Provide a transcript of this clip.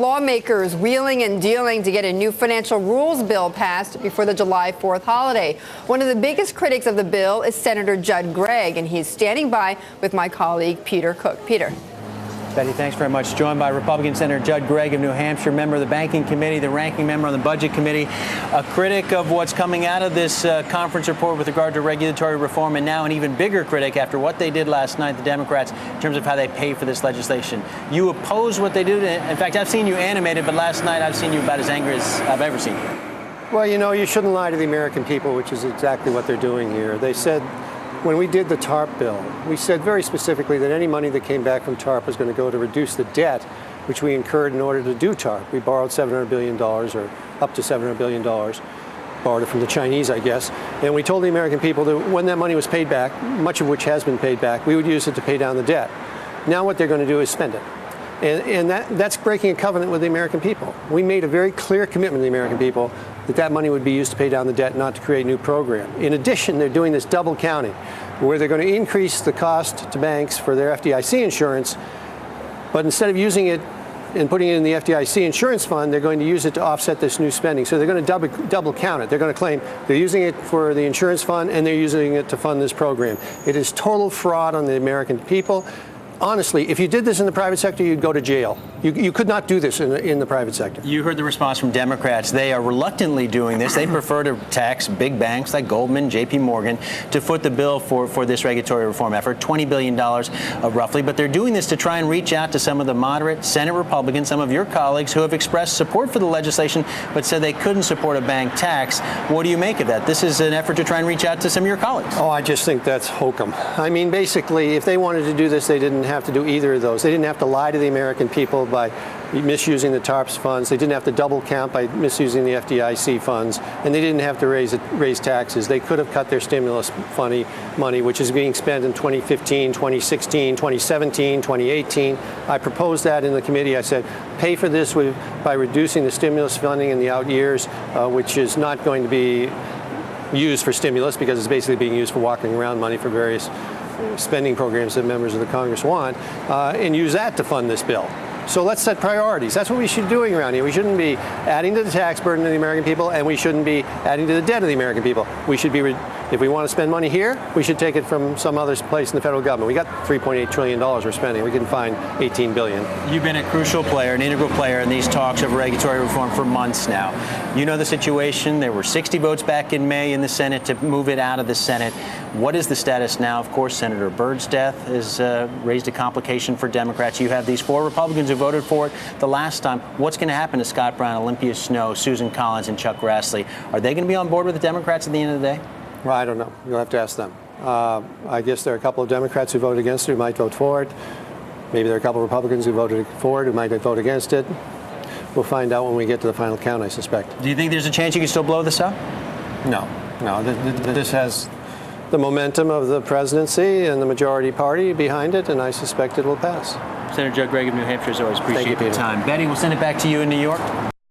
lawmakers wheeling and dealing to get a new financial rules bill passed before the July 4th holiday. One of the biggest critics of the bill is Senator Gregg, and he's standing by with my colleague Peter Cook. Peter. Betty, thanks very much. Joined by Republican Senator Gregg of New Hampshire, member of the Banking Committee, the ranking member on the Budget Committee, a critic of what's coming out of this conference report with regard to regulatory reform, and now an even bigger critic after what they did last night, the Democrats, in terms of how they pay for this legislation. You oppose what they do. In fact, I've seen you animated, but last night I've seen you about as angry as I've ever seen you. Well, you know, you shouldn't lie to the American people, which is exactly what they're doing here. They said, when we did the TARP bill, we said very specifically that any money that came back from TARP was going to go to reduce the debt which we incurred in order to do TARP. We borrowed $700 billion, or up to $700 billion, borrowed it from the Chinese, I guess. And we told the American people that when that money was paid back, much of which has been paid back, we would use it to pay down the debt. Now what they're going to do is spend it. And that's breaking a covenant with the American people. We made a very clear commitment to the American people that that money would be used to pay down the debt, not to create a new program. In addition, they're doing this double counting, where they're going to increase the cost to banks for their FDIC insurance, but instead of using it and putting it in the FDIC insurance fund, they're going to use it to offset this new spending. So they're going to double count it. They're going to claim they're using it for the insurance fund and they're using it to fund this program. It is total fraud on the American people. Honestly, if you did this in the private sector, you'd go to jail. You could not do this in the private sector. You heard the response from Democrats. They are reluctantly doing this. They prefer to tax big banks like Goldman, J.P. Morgan, to foot the bill for this regulatory reform effort, $20 billion roughly. But they're doing this to try and reach out to some of the moderate Senate Republicans, some of your colleagues who have expressed support for the legislation, but said they couldn't support a bank tax. What do you make of that? This is an effort to try and reach out to some of your colleagues. Oh, I just think that's hokum. I mean, basically, if they wanted to do this, they didn't have to do either of those. They didn't have to lie to the American people by misusing the TARP's funds. They didn't have to double count by misusing the FDIC funds, and they didn't have to raise taxes. They could have cut their stimulus money, which is being spent in 2015, 2016, 2017, 2018. I proposed that in the committee. I said, pay for this by reducing the stimulus funding in the out years, which is not going to be used for stimulus because it's basically being used for walking around money for various spending programs that members of the Congress want, and use that to fund this bill. So let's set priorities. That's what we should be doing around here. We shouldn't be adding to the tax burden of the American people, and we shouldn't be adding to the debt of the American people. We should be, if we want to spend money here, we should take it from some other place in the federal government. We got $3.8 trillion we're spending. We can find $18 billion. You've been a crucial player, an integral player in these talks of regulatory reform for months now. You know the situation. There were 60 votes back in May in the Senate to move it out of the Senate. What is the status now? Of course, Senator Byrd's death has raised a complication for Democrats. You have these 4 Republicans who voted for it the last time. What's going to happen to Scott Brown, Olympia Snowe, Susan Collins, and Chuck Grassley? Are they going to be on board with the Democrats at the end of the day? Well, I don't know. You'll have to ask them. I guess there are a couple of Democrats who voted against it who might vote for it. Maybe there are a couple of Republicans who voted for it who might vote against it. We'll find out when we get to the final count, I suspect. Do you think there's a chance you can still blow this up? No. This has the momentum of the presidency and the majority party behind it, and I suspect it will pass. Senator Gregg of New Hampshire, as always, appreciate your time. Betty, we'll send it back to you in New York.